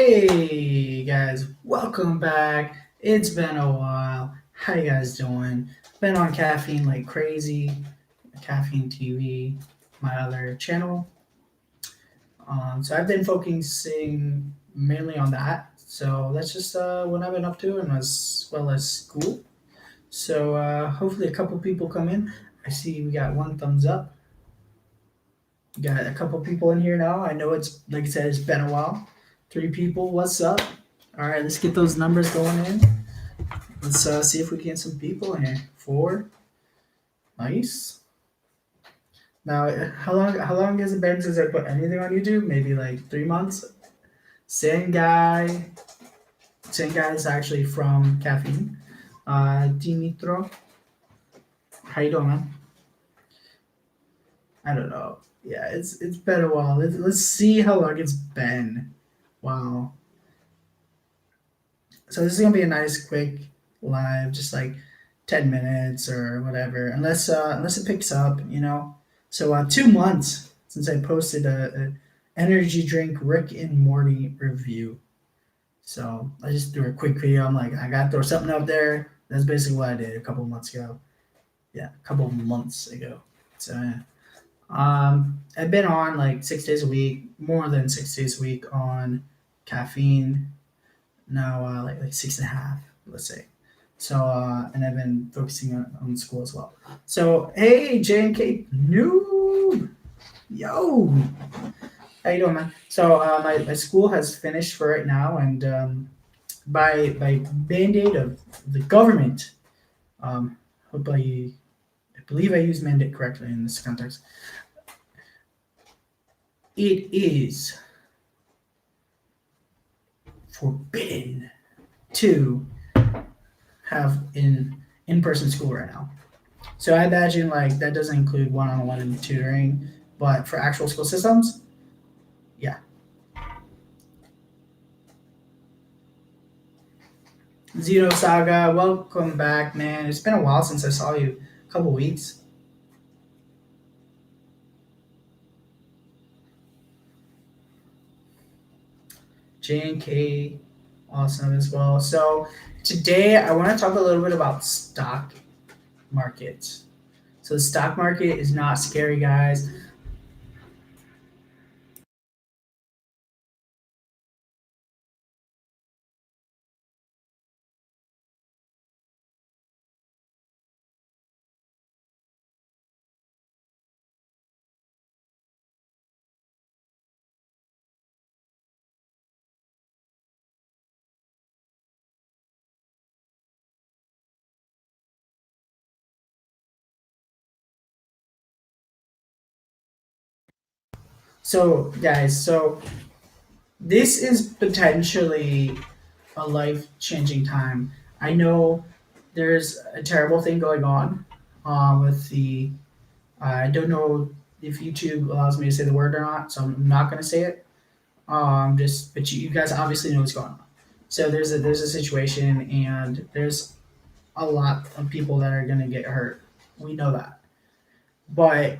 Hey guys, welcome back. It's been a while. How you guys doing? Been on caffeine like crazy. Caffeine TV, my other channel. So I've been focusing mainly on that. So that's just what I've been up to, and as well as school. So hopefully a couple people come in. I see we got one thumbs up. We got a couple people in here now. I know it's like I said, it's been a while. Three people. What's up? All right, let's get those numbers going in. Let's see if we can get some people in here. Four, nice. Now, how long has it been since I put anything on YouTube? Maybe like 3 months. Same guy. Same guy is actually from Caffeine. Dimitro, how you doing, man? I don't know. Yeah, it's been a while. Let's see how long it's been. Wow. So this is gonna be a nice, quick live, just like 10 minutes or whatever, unless it picks up, you know. So 2 months since I posted a energy drink Rick and Morty review. So I just threw a quick video. I'm like, I gotta throw something up there. That's basically what I did a couple of months ago. Yeah, a couple of months ago. So yeah. I've been on like 6 days a week, more than 6 days a week on caffeine now, like 6.5, let's say. So and I've been focusing on school as well. So hey, J and K noob, yo, how you doing, man? So my school has finished for right now, and by mandate of the government, hope I believe I use mandate correctly in this context. It is forbidden to have in-person school right now. So I imagine like that doesn't include one-on-one tutoring, but for actual school systems, yeah. Zeno Saga, welcome back, man. It's been a while since I saw you. A couple weeks. J and K, awesome as well. So today I want to talk a little bit about stock markets. So the stock market is not scary, guys. So guys, so this is potentially a life changing time. I know there's a terrible thing going on with the. I don't know if YouTube allows me to say the word or not, so I'm not going to say it. Just but you guys obviously know what's going on. So there's a situation, and there's a lot of people that are going to get hurt. We know that, but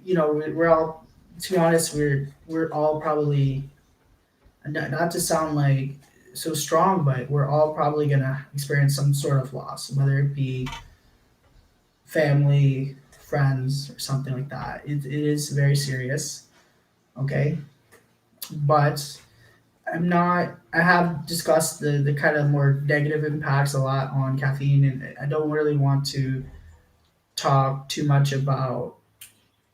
we're all, to be honest, we're all probably, not to sound like so strong, but we're all probably gonna experience some sort of loss, whether it be family, friends, or something like that. It is very serious, okay? But I'm not. I have discussed the kind of more negative impacts a lot on caffeine, and I don't really want to talk too much about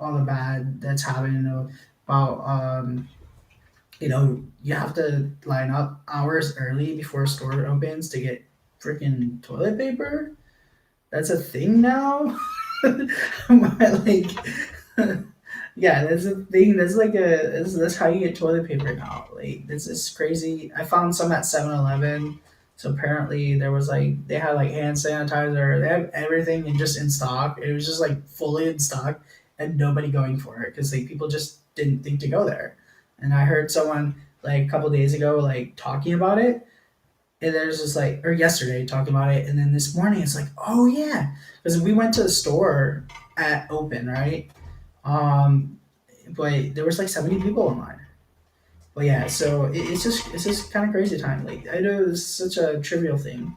all the bad that's happening. About you have to line up hours early before a store opens to get freaking toilet paper. That's a thing now. Like, yeah, that's a thing. That's like that's how you get toilet paper now. Like, this is crazy. I found some at 7-Eleven. So apparently there was like they had like hand sanitizer. They have everything and just in stock. It was just like fully in stock and nobody going for it because like people just didn't think to go there. And I heard someone like a couple days ago like talking about it, and there's just like, or yesterday talking about it, and then this morning it's like, oh yeah, because we went to the store at open, right? Um, but there was like 70 people in line, But yeah, so it's just kind of crazy time. Like I know it's such a trivial thing,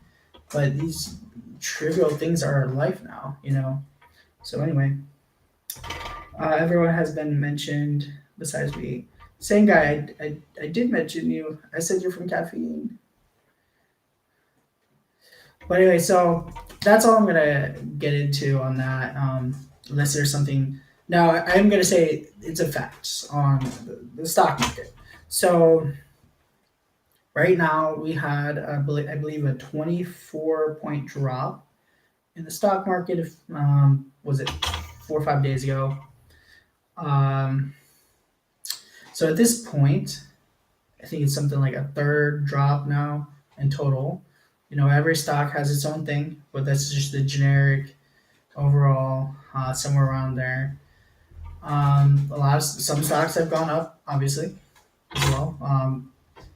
but these trivial things are our life now, you know. So anyway, everyone has been mentioned besides me. Same guy, I did mention you. I said you're from caffeine. But anyway, so that's all I'm gonna get into on that. Unless there's something. Now I'm gonna say it's effects on the stock market. So right now we had, I believe, a 24-point drop in the stock market. If was it 4 or 5 days ago? Um, so at this point, I think it's something like a third drop now in total. You know, every stock has its own thing, but that's just the generic overall, somewhere around there. Some stocks have gone up, obviously, as well.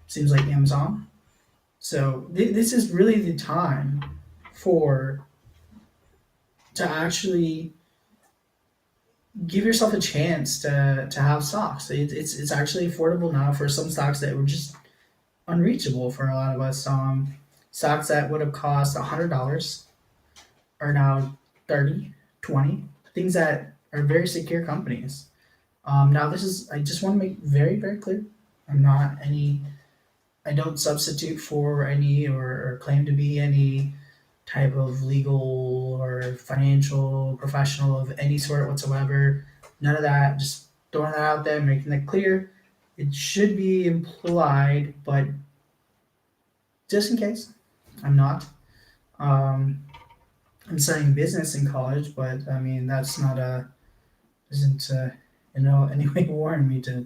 Seems like Amazon. So this is really the time for to actually give yourself a chance to have stocks. It's actually affordable now for some stocks that were just unreachable for a lot of us. Stocks that would have cost $100 are now 30, 20. Things that are very secure companies. Now this is I just want to make very very clear. I'm not any. I don't substitute for any or claim to be any type of legal or financial professional of any sort whatsoever. None of that. Just throwing that out there, making that clear. It should be implied, but just in case, I'm not. Um, I'm studying business in college, but I mean that's not a isn't any way warning me to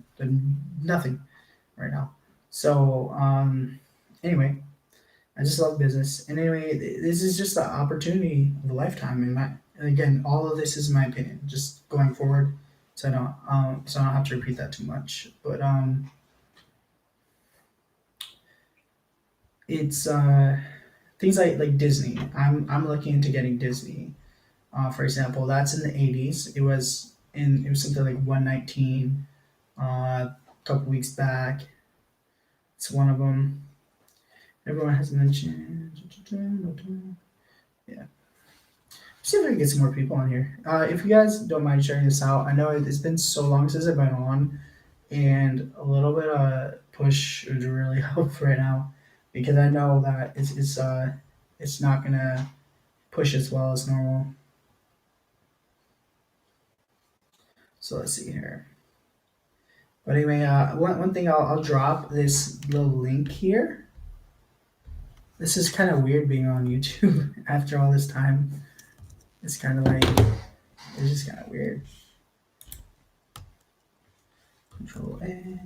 nothing right now. So anyway, I just love business. And anyway, this is just the opportunity of a lifetime. And again, all of this is my opinion, just going forward. So I don't have to repeat that too much. But it's things like Disney. I'm looking into getting Disney. For example, that's in the 80s. It was something like 119 a couple weeks back. It's one of them. Everyone has mentioned. Yeah. See if I can get some more people on here. If you guys don't mind sharing this out, I know it's been so long since I've been on, and a little bit of push would really help right now, because I know that it's not gonna push as well as normal. So let's see here. But anyway, one thing I'll drop this little link here. This is kind of weird being on YouTube after all this time. It's kind of like it's just kind of weird. Control A.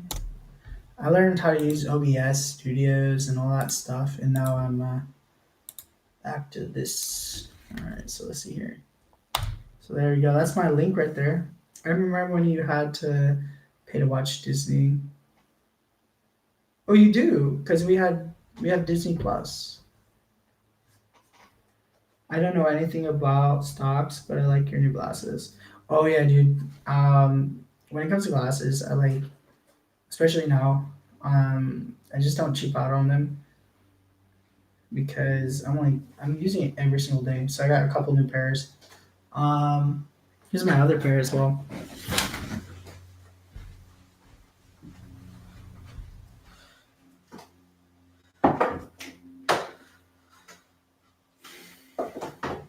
I learned how to use OBS Studios and all that stuff, and now I'm back to this. All right, so let's see here. So there you go. That's my link right there. I remember when you had to pay to watch Disney. Oh, you do, because we have Disney Plus. I don't know anything about stocks, but I like your new glasses. Oh yeah, dude. When it comes to glasses, I like, especially now. I just don't cheap out on them because I'm using it every single day. So I got a couple new pairs. Um, Here's my other pair as well.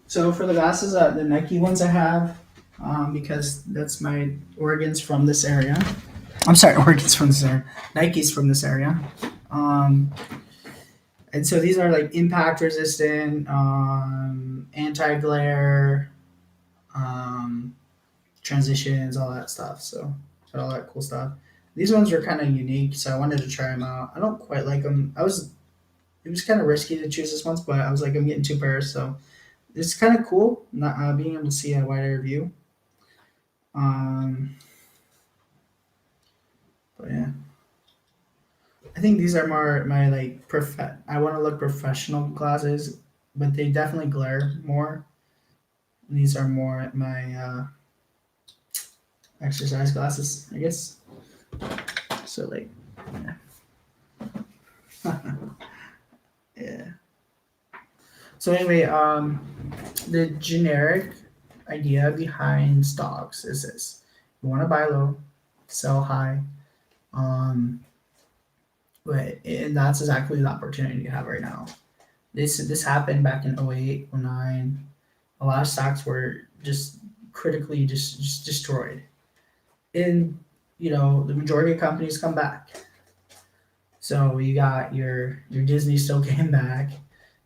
So for the glasses, the Nike ones I have, because that's my organs from this area. I'm sorry, organs from this area. Nike's from this area. Um, and so these are like impact resistant, anti glare, um, transitions, all that stuff. So all that cool stuff. These ones were kind of unique, so I wanted to try them out. I don't quite like them. It was kind of risky to choose this ones, but I was like, I'm getting two pairs, so it's kind of cool not being able to see a wider view. Um, but yeah, I think these are more my like I want to look professional glasses, but they definitely glare more. And these are more my exercise glasses, I guess. So like Yeah. So anyway, the generic idea behind stocks is this: you want to buy low, sell high. Um, and that's exactly the opportunity you have right now. This happened back in '08, '09. A lot of stocks were just critically just destroyed. And the majority of companies come back. So you got your Disney still came back.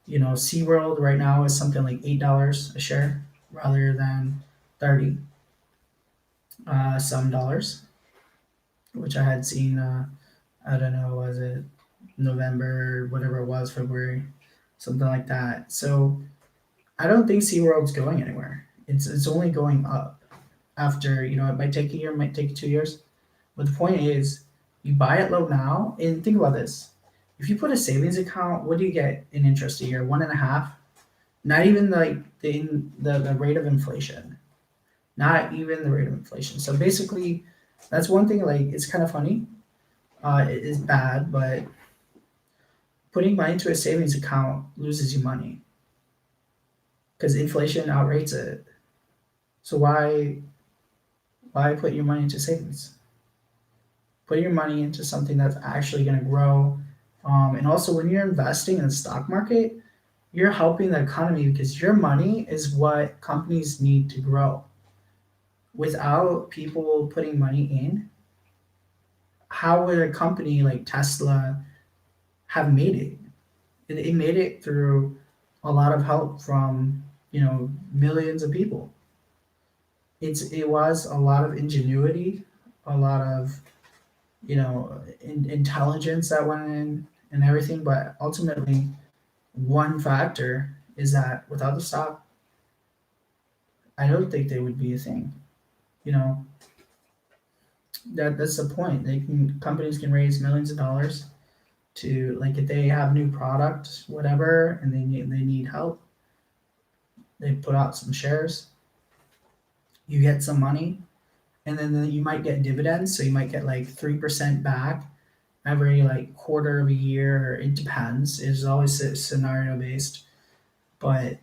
SeaWorld right now is something like $8 a share rather than 30 some dollars, which I had seen. I don't know, was it November, whatever it was, February, something like that. So I don't think SeaWorld's going anywhere. It's only going up after, it might take a year, it might take 2 years. But the point is, you buy it low now, and think about this. If you put a savings account, what do you get in interest a year? 1.5? Not even like the rate of inflation. Not even the rate of inflation. So basically, that's one thing. Like, it's kind of funny. It is bad, but putting money into a savings account loses you money because inflation outrates it. So why put your money into savings? Put your money into something that's actually going to grow. And also, when you're investing in the stock market, you're helping the economy because your money is what companies need to grow. Without people putting money in, how would a company like Tesla have made it? It made it through a lot of help from millions of people. It was a lot of ingenuity, a lot of intelligence that went in and everything. But ultimately, one factor is that without the stock, I don't think they would be a thing. You know that's the point. Companies can raise millions of dollars to, like, if they have new product, whatever, and they need help, they put out some shares, you get some money, and then you might get dividends. So you might get like 3% back every like quarter of a year. It depends. It's always scenario based, but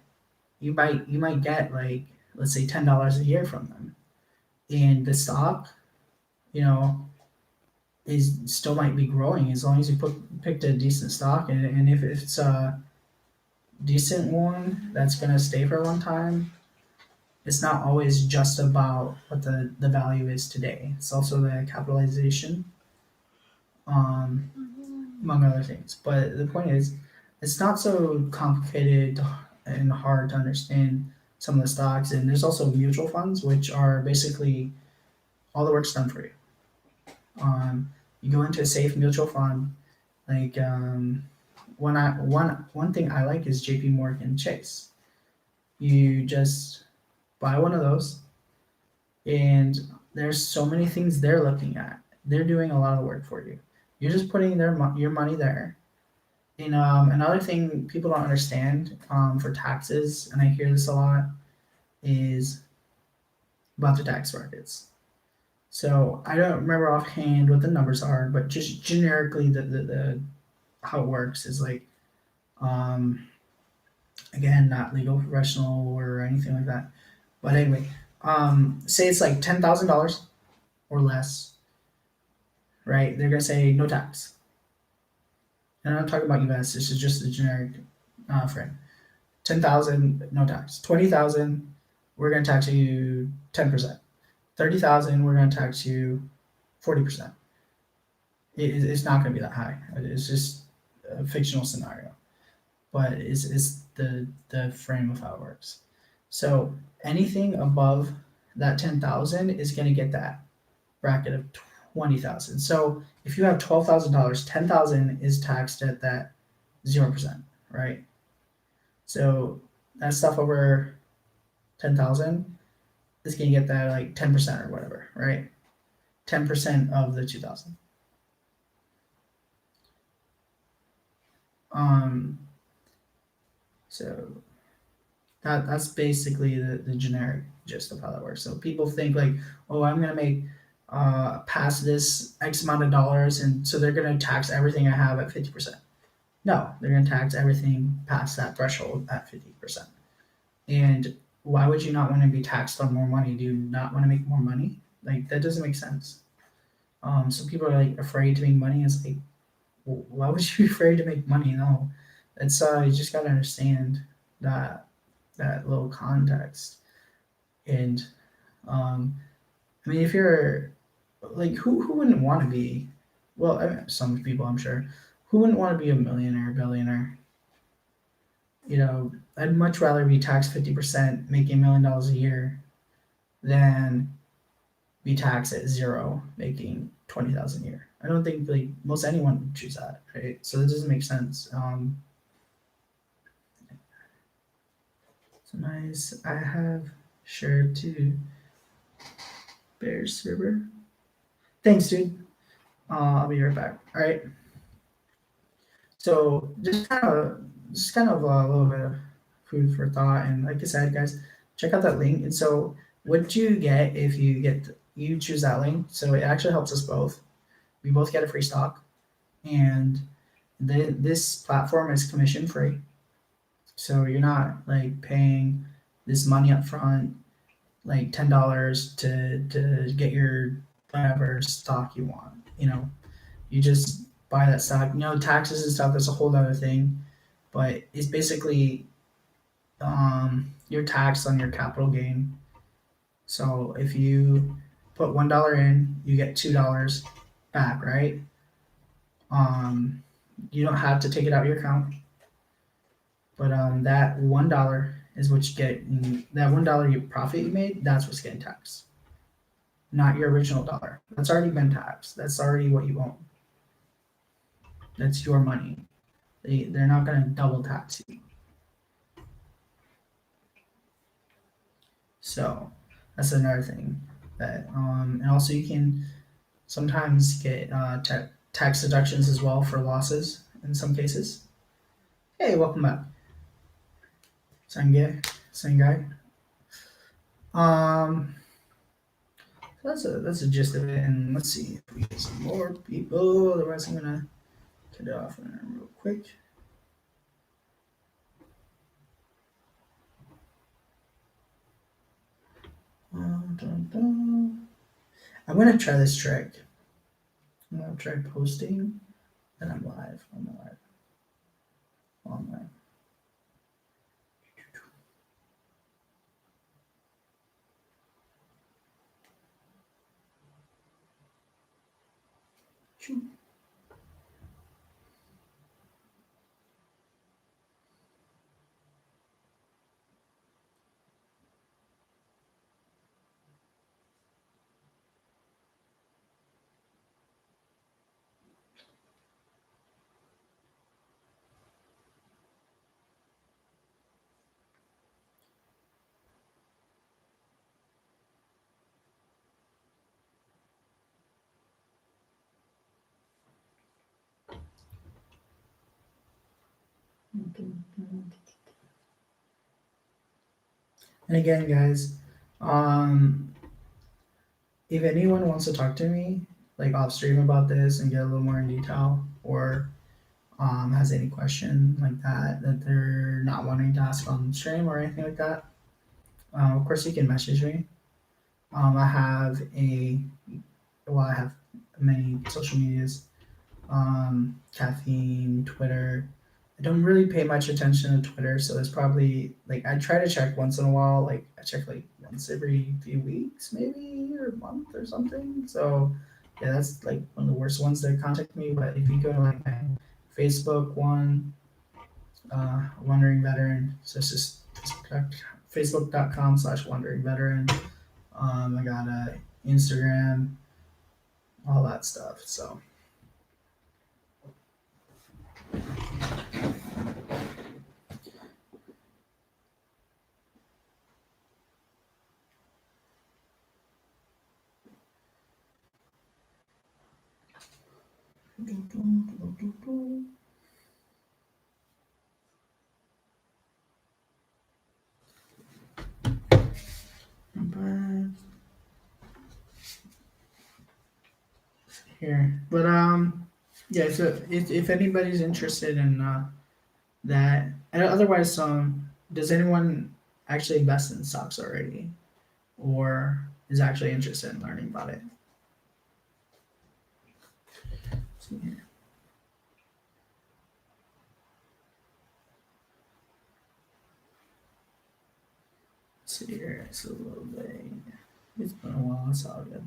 you might get, like, let's say $10 a year from them, and the stock, you know, is still might be growing as long as you picked a decent stock, and if it's a decent one that's gonna stay for a long time. It's not always just about what the value is today. It's also the capitalization, um, among other things. But the point is, it's not so complicated and hard to understand some of the stocks. And there's also mutual funds, which are basically all the work's done for you. You go into a safe mutual fund, like, one thing I like is J.P. Morgan Chase. You just buy one of those, and there's so many things they're looking at. They're doing a lot of work for you. You're just putting your money there. And another thing people don't understand, for taxes, and I hear this a lot, is about the tax brackets. So I don't remember offhand what the numbers are, but just generically, the how it works is like, um, again, not legal, professional, or anything like that. But anyway, say it's like $10,000 or less, right? They're gonna say no tax. And I'm not talking about US. This is just a generic frame. 10,000, no tax. 20,000, we're gonna tax you 10%. 30,000, we're gonna tax you 40%. It's not gonna be that high. It's just a fictional scenario, but it's the frame of how it works. So anything above that 10,000 is gonna get that bracket of 20,000. So if you have $12,000, 10,000 is taxed at that 0%, right? So that stuff over 10,000 is gonna get that like 10% or whatever, right? 10% of the 2,000. Um, so that's basically the generic gist of how that works. So people think like, oh, I'm gonna make past this X amount of dollars, and so they're going to tax everything I have at 50%. No, they're going to tax everything past that threshold at 50%. And why would you not want to be taxed on more money? Do you not want to make more money? Like that doesn't make sense. Some people are like afraid to make money. It's like, why would you be afraid to make money? No, it's you just gotta understand that that little context. And um, I mean, if you're like, who wouldn't want to be? Well, I mean, some people, I'm sure, who wouldn't want to be a millionaire, billionaire? You know, I'd much rather be taxed 50%, making $1 million a year, than be taxed at zero, making 20,000 a year. I don't think like most anyone would choose that, right? So that doesn't make sense. So nice. I have shared to Bear server. Thanks, dude. I'll be right back. All right. So just kind of a little bit of food for thought, and like I said, guys, check out that link. And so, what do you get if you choose that link? So it actually helps us both. We both get a free stock, and this platform is commission free. So you're not like paying this money up front, like $10 to get your whatever stock you want. You know, you just buy that stock. You know, taxes and stuff, that's a whole other thing. But it's basically you're taxed on your capital gain. So if you put $1 in, you get $2 back, right? Um, you don't have to take it out of your account, but that $1 is what you get. That $1 you profit you made, that's what's getting taxed, not your original dollar. That's already been taxed. That's already what you own. That's your money. They're not going to double tax you. So that's another thing that, and also you can sometimes get tax deductions as well for losses in some cases. Hey, welcome back, same guy. Um, that's a gist of it. And let's see if we get some more people. Otherwise, I'm gonna cut it off real quick. Dun, dun. I'm gonna try this trick. I'm gonna try posting, and I'm live. I'm live. Online. And again, guys, um, if anyone wants to talk to me, like off stream about this and get a little more in detail, or has any question like that they're not wanting to ask on stream or anything like that, of course you can message me. I have I have many social medias, Caffeine, Twitter. I don't really pay much attention to Twitter, so it's probably like I try to check once in a while. Like I check like once every few weeks, maybe, or a month or something. So yeah, that's like one of the worst ones to contact me. But if you go to like my Facebook one, Wandering Veteran, so it's just facebook.com/Wandering Veteran. I got Instagram, all that stuff. So. here. But yeah. So if anybody's interested in that, and otherwise, does anyone actually invest in stocks already, or is actually interested in learning about it? Let's see here. Let's see here. It's a little bit. It's been a while. It's all good.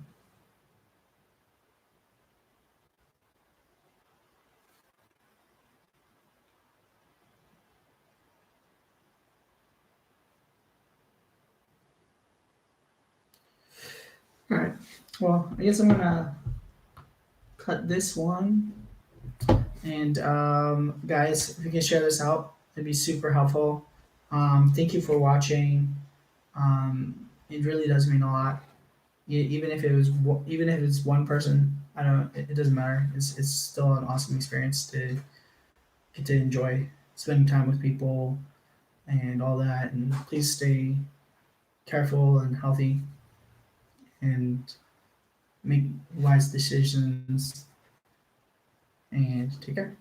All right. Well, I guess I'm gonna cut this one. And guys, if you can share this out, it'd be super helpful. Thank you for watching. It really does mean a lot. Even if it was even if it's one person, I don't. It doesn't matter. It's still an awesome experience to get to enjoy spending time with people and all that. And please stay careful and healthy and make wise decisions and take care.